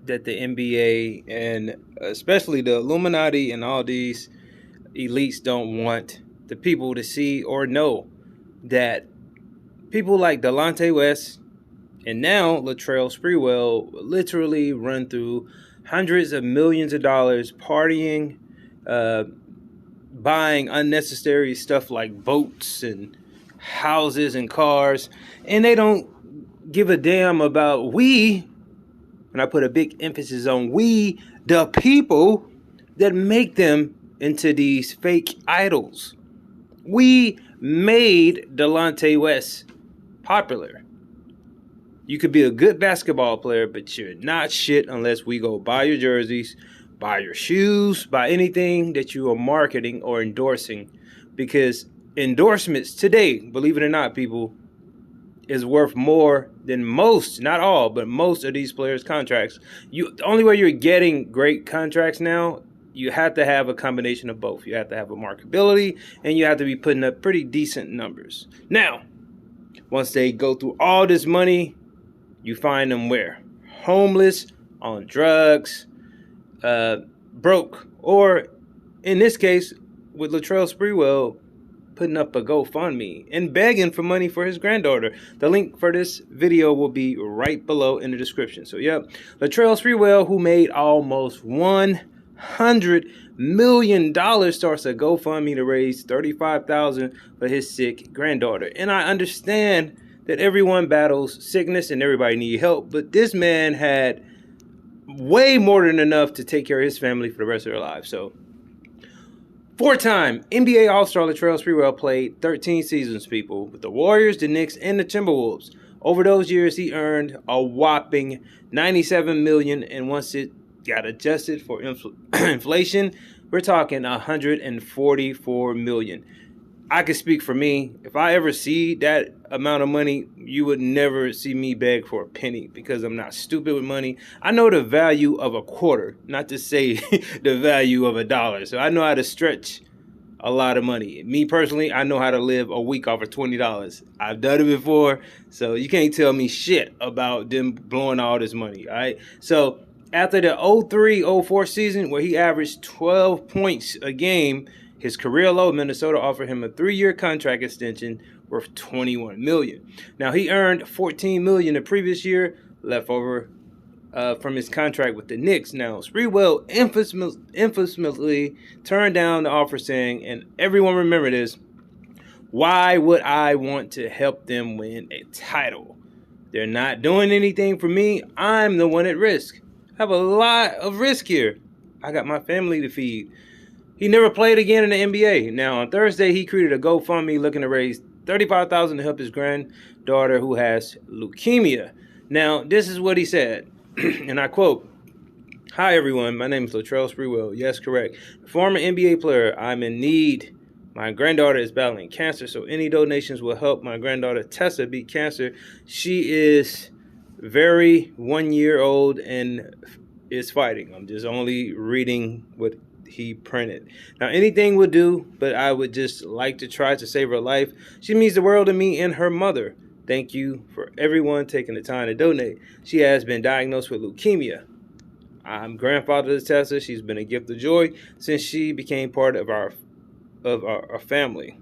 that the NBA and especially the Illuminati and all these elites don't want the people to see or know that people like Delonte West and now Latrell Sprewell literally run through hundreds of millions of dollars partying, uh, buying unnecessary stuff like boats and houses and cars, and they don't give a damn about we, and I put a big emphasis on we, the people that make them into these fake idols. We made Delonte West popular. You could be a good basketball player, but you're not shit unless we go buy your jerseys, buy your shoes, buy anything that you are marketing or endorsing. Because endorsements today, believe it or not, people, is worth more than most, not all, but most of these players' contracts. The only way you're getting great contracts now, you have to have a combination of both. You have to have a marketability, and you have to be putting up pretty decent numbers. Now, once they go through all this money, you find them where? Homeless, on drugs, broke, or in this case, with Latrell Sprewell putting up a GoFundMe and begging for money for his granddaughter. The link for this video will be right below in the description. So, yep, Latrell Sprewell, who made almost $100 million, starts a GoFundMe to raise $35,000 for his sick granddaughter. And I understand that everyone battles sickness and everybody needs help, but this man had way more than enough to take care of his family for the rest of their lives. So, four-time NBA All-Star Latrell Sprewell played 13 seasons, people, with the Warriors, the Knicks, and the Timberwolves. Over those years, he earned a whopping $97 million, and once it got adjusted for inflation, we're talking $144 million. I can speak for me. If I ever see that amount of money, you would never see me beg for a penny because I'm not stupid with money. I know the value of a quarter, not to say the value of a dollar. So I know how to stretch a lot of money. Me personally, I know how to live a week off of $20. I've done it before, so you can't tell me shit about them blowing all this money, all right? So after the 03-04 season where he averaged 12 points a game, his career low, Minnesota offered him a 3-year contract extension worth $21 million. Now, he earned $14 million the previous year, left over from his contract with the Knicks. Now, Sprewell infamously turned down the offer saying, and everyone remember this, why would I want to help them win a title? They're not doing anything for me. I'm the one at risk. I have a lot of risk here. I got my family to feed. He never played again in the NBA. Now, on Thursday, he created a GoFundMe looking to raise $35,000 to help his granddaughter who has leukemia. Now, this is what he said, and I quote, "Hi, everyone. My name is Latrell Sprewell. Yes, correct. Former NBA player. I'm in need. My granddaughter is battling cancer, so any donations will help my granddaughter Tessa beat cancer. She is very 1 year old and is fighting." I'm just only reading what he printed. Now, anything would do, but I would just like to try to save her life. She means the world to me and her mother. Thank you for everyone taking the time to donate. She has been diagnosed with leukemia. I'm grandfather to Tessa. She's been a gift of joy since she became part of our family.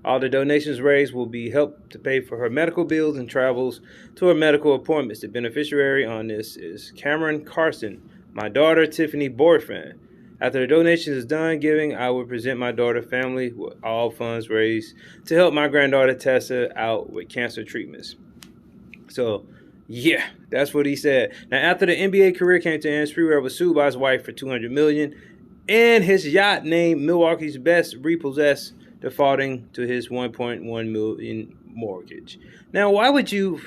All the donations raised will be helped to pay for her medical bills and travels to her medical appointments. The beneficiary on this is Cameron Carson, my daughter Tiffany boyfriend. After the donation is done giving, I will present my daughter family with all funds raised to help my granddaughter Tessa out with cancer treatments. So, yeah, that's what he said. Now, after the NBA career came to an end, Sprewell was sued by his wife for $200 million, and his yacht named Milwaukee's Best repossessed, defaulting to his $1.1 million mortgage. Now, why would you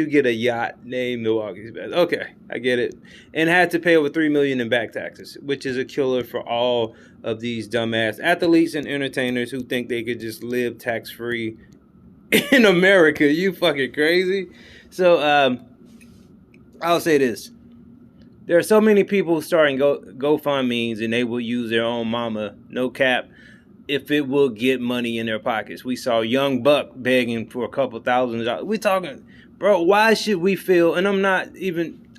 get a yacht named Milwaukee's Best? Okay, I get it. And had to pay over $3 million in back taxes, which is a killer for all of these dumbass athletes and entertainers who think they could just live tax-free in America. You fucking crazy? So, I'll say this. There are so many people starting GoFundMes and they will use their own mama, no cap, if it will get money in their pockets. We saw Young Buck begging for a couple $1,000s. bro, why should we feel, and I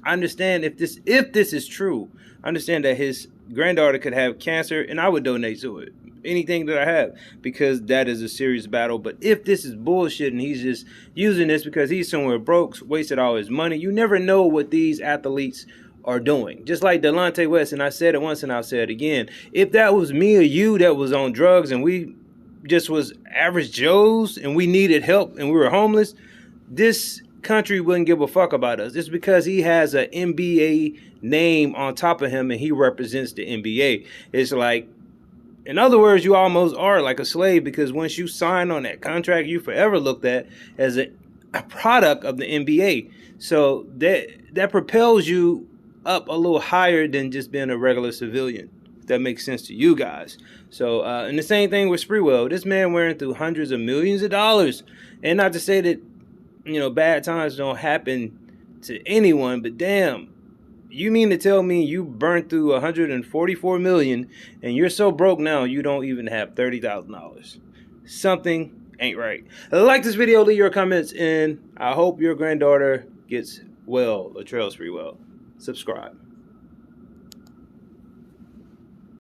understand if this is true, I understand that his granddaughter could have cancer and I would donate to it. Anything that I have, because that is a serious battle. But if this is bullshit and he's just using this because he's somewhere broke, wasted all his money, you never know what these athletes are doing. Just like Delonte West, and I said it once and I'll say it again. If that was me or you that was on drugs and we just was average Joes and we needed help and we were homeless, this country wouldn't give a fuck about us. It's because he has an NBA name on top of him and he represents the NBA. It's like, in other words, you almost are like a slave, because once you sign on that contract, you forever looked at as a product of the NBA. So that propels you up a little higher than just being a regular civilian. If that makes sense to you guys. So, and the same thing with Sprewell. This man wearing through hundreds of millions of dollars. And not to say that, you know, bad times don't happen to anyone, but damn, you mean to tell me you burnt through 144 million and you're so broke now you don't even have $30,000? Something ain't right. Like this video, leave your comments, and I hope your granddaughter gets well. Latrell Sprewell. Subscribe.